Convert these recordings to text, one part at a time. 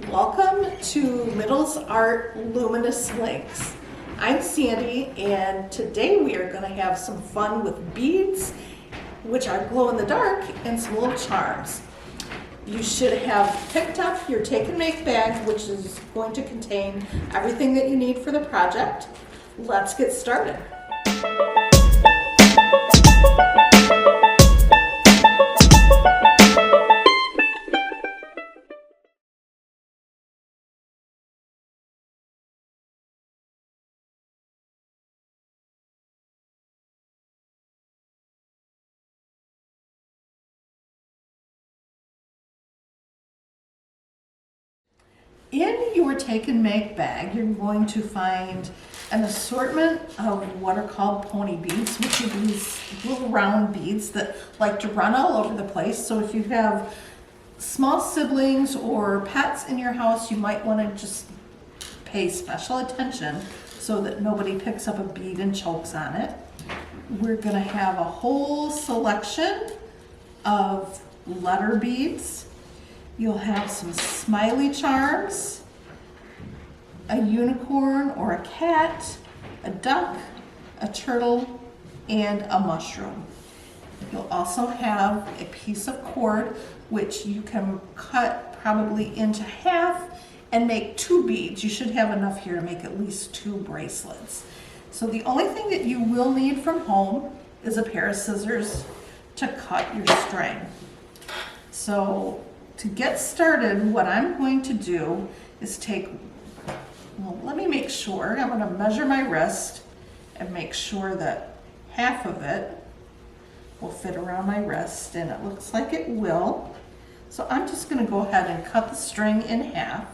Welcome to Middle's Art Luminous Links. I'm Sandy, and today we are going to have some fun with beads, which are glow in the dark, and some little charms. You should have picked up your take-and-make bag, which is going to contain everything that you need for the project. Let's get started. In your take-and-make bag, you're going to find an assortment of what are called pony beads, which are these little round beads that like to run all over the place. So if you have small siblings or pets in your house, you might want to just pay special attention so that nobody picks up a bead and chokes on it. We're going to have a whole selection of letter beads. You'll have some smiley charms, a unicorn or a cat, a duck, a turtle, and a mushroom. You'll also have a piece of cord which you can cut probably into half and make 2 beads. You should have enough here to make at least 2 bracelets. So the only thing that you will need from home is a pair of scissors to cut your string. So to get started, what I'm going to do is let me make sure, I'm going to measure my wrist and make sure that half of it will fit around my wrist, and it looks like it will. So I'm just going to go ahead and cut the string in half.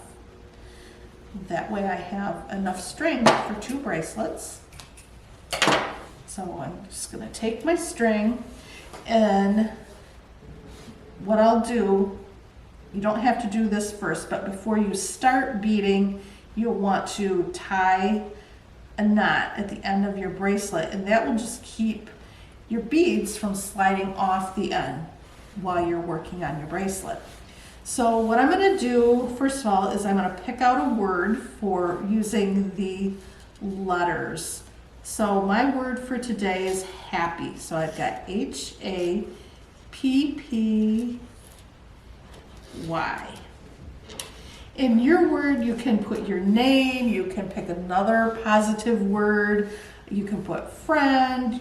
That way I have enough string for 2 bracelets. So I'm just going to take my string, and what I'll do, you don't have to do this first, but before you start beading, you'll want to tie a knot at the end of your bracelet, and that will just keep your beads from sliding off the end while you're working on your bracelet. So what I'm going to do, first of all, is I'm going to pick out a word for using the letters. So my word for today is happy. So I've got H-A-P-P-Y. In your word, you can put your name, you can pick another positive word, you can put friend,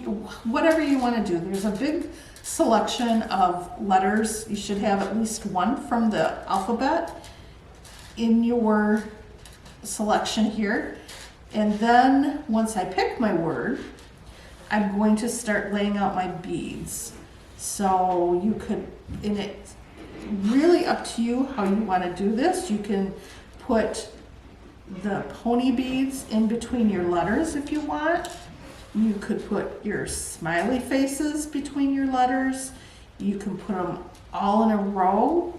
whatever you want to do. There's a big selection of letters. You should have at least one from the alphabet in your selection here. And then once I pick my word, I'm going to start laying out my beads. So you could, in it, really up to you how you want to do this. You can put the pony beads in between your letters if you want. You could put your smiley faces between your letters. You can put them all in a row.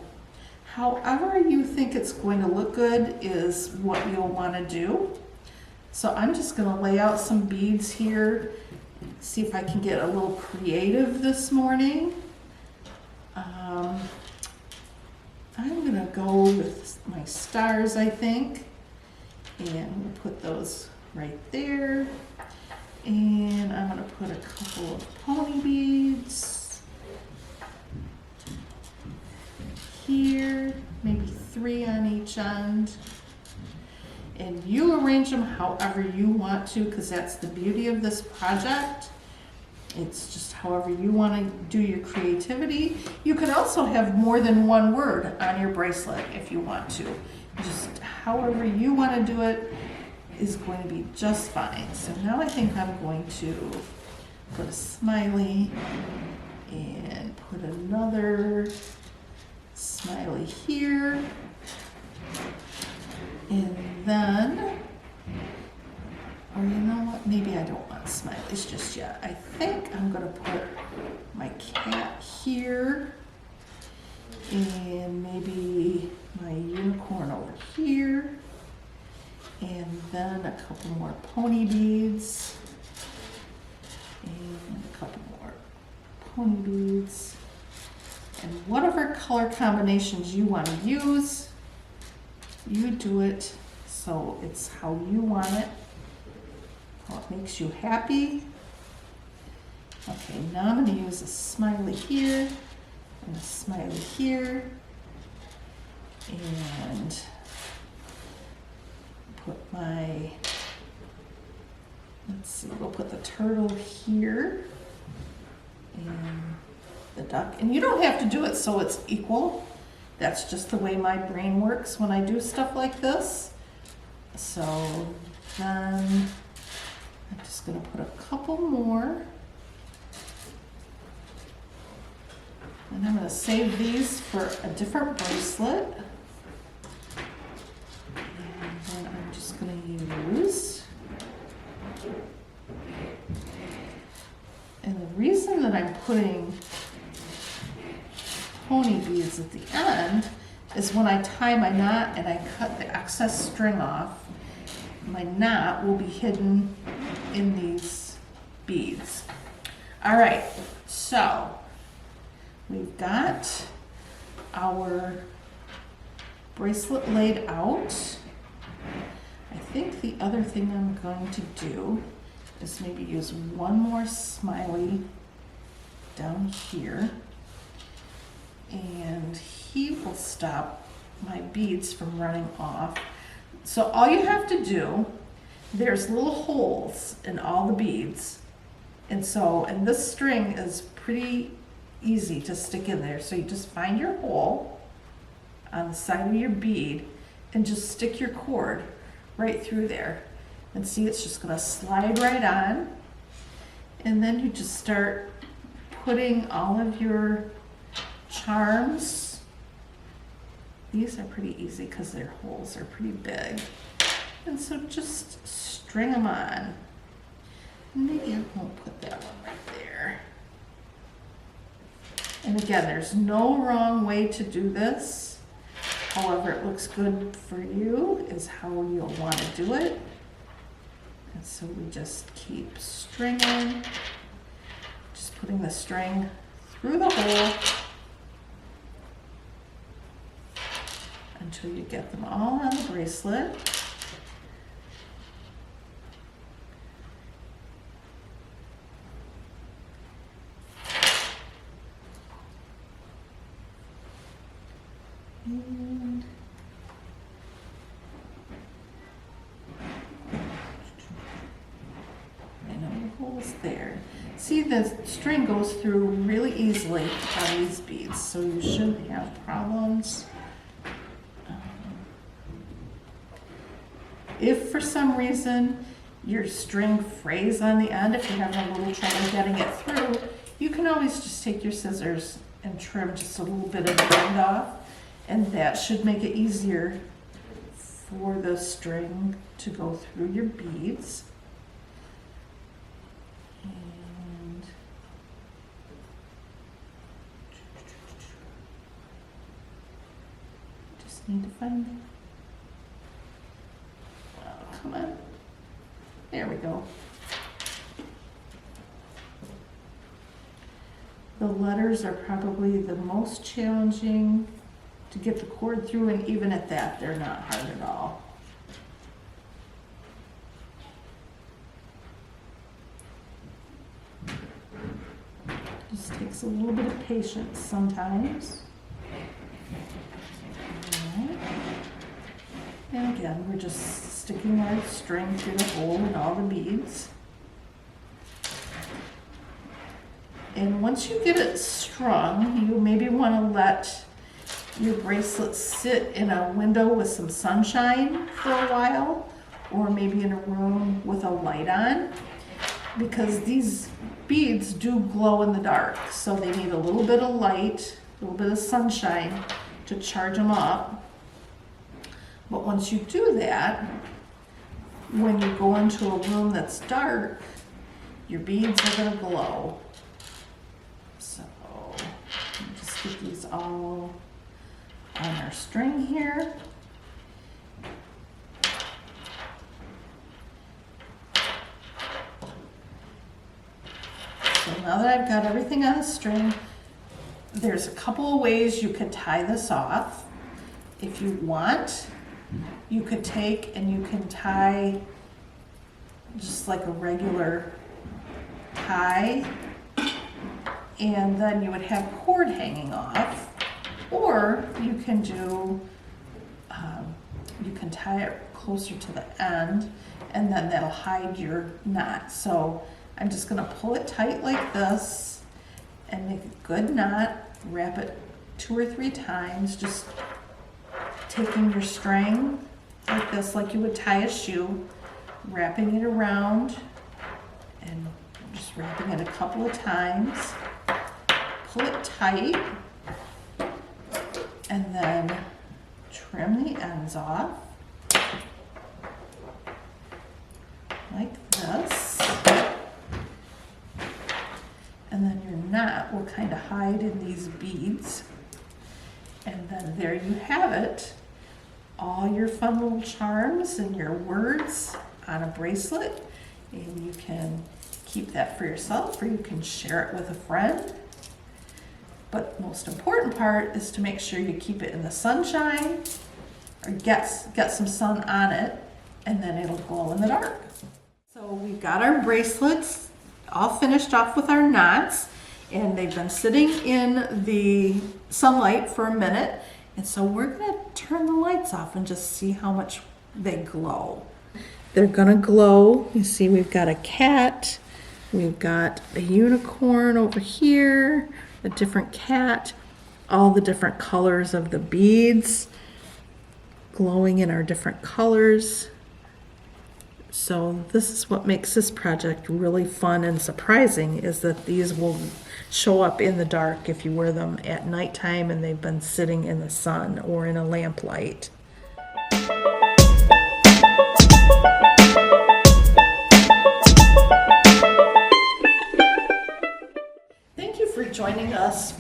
However you think it's going to look good is what you'll want to do. So I'm just going to lay out some beads here, see if I can get a little creative this morning. I'm going to go with my stars, I think, and we'll put those right there. And I'm going to put a couple of pony beads here, maybe 3 on each end. And you arrange them however you want to, because that's the beauty of this project. It's just however you want to do your creativity. You can also have more than one word on your bracelet if you want to. Just however you want to do it is going to be just fine. So now I think I'm going to put a smiley and put another smiley here. And then, or you know what, maybe I don't want smileys just yet. I think I'm going to put my cat here and maybe my unicorn over here, and then a couple more pony beads and a couple more pony beads, and whatever color combinations you want to use. You do it so it's how you want it, how it makes you happy. Okay, now I'm going to use a smiley here and a smiley here, and put my, let's see, we'll put the turtle here and the duck. And you don't have to do it so it's equal. That's just the way my brain works when I do stuff like this. So then I'm just going to put a couple more. And I'm going to save these for a different bracelet. And then I'm just going to use, and the reason that I'm putting pony beads at the end is when I tie my knot and I cut the excess string off, my knot will be hidden in these beads. All right, so we've got our bracelet laid out. I think the other thing I'm going to do is maybe use one more smiley down here, and he will stop my beads from running off. So all you have to do, there's little holes in all the beads, and this string is pretty easy to stick in there. So you just find your hole on the side of your bead and just stick your cord right through there. And see, it's just gonna slide right on. And then you just start putting all of your charms. These are pretty easy because their holes are pretty big. And so just string them on. Maybe I won't put that one right there. And again, there's no wrong way to do this. However it looks good for you is how you'll want to do it. And so we just keep stringing, just putting the string through the hole until you get them all on the bracelet. And the holes there. See, the string goes through really easily on these beads, so you shouldn't have problems. If for some reason your string frays on the end, if you're having a little trouble getting it through, you can always just take your scissors and trim just a little bit of the end off, and that should make it easier for the string to go through your beads. And just need to find, oh, come on, there we go. The letters are probably the most challenging to get the cord through, and even at that, they're not hard at all. Just takes a little bit of patience sometimes. All right. And again, we're just sticking our string through the hole in all the beads. And once you get it strung, you maybe want to let your bracelet sit in a window with some sunshine for a while, or maybe in a room with a light on, because these beads do glow in the dark, so they need a little bit of light, a little bit of sunshine to charge them up. But once you do that, when you go into a room that's dark, your beads are going to glow. So just get these all on our string here. So now that I've got everything on the string, there's a couple of ways you could tie this off. If you want, you could take and you can tie just like a regular tie, and then you would have cord hanging off, or you can do, you can tie it closer to the end, and then that'll hide your knot. So I'm just gonna pull it tight like this and make a good knot, wrap it 2 or 3 times, just taking your string like this, like you would tie a shoe, wrapping it around and just wrapping it a couple of times. Pull it tight and then trim the ends off like this. And then your knot will kind of hide in these beads. And then there you have it. All your fun little charms and your words on a bracelet. And you can keep that for yourself, or you can share it with a friend. But the most important part is to make sure you keep it in the sunshine, or get some sun on it, and then it'll glow in the dark. So we've got our bracelets all finished off with our knots, and they've been sitting in the sunlight for a minute. And so we're gonna turn the lights off and just see how much they glow. They're gonna glow. You see we've got a cat, we've got a unicorn over here, a different cat, all the different colors of the beads glowing in our different colors. So this is what makes this project really fun and surprising, is that these will show up in the dark if you wear them at nighttime and they've been sitting in the sun or in a lamplight. Thank you for joining us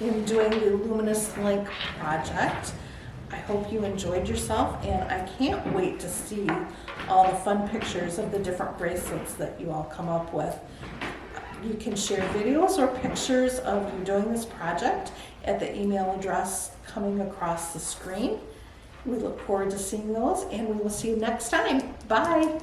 in doing the Luminous Link project. I hope you enjoyed yourself, and I can't wait to see all the fun pictures of the different bracelets that you all come up with. You can share videos or pictures of you doing this project at the email address coming across the screen. We look forward to seeing those, and we will see you next time. Bye.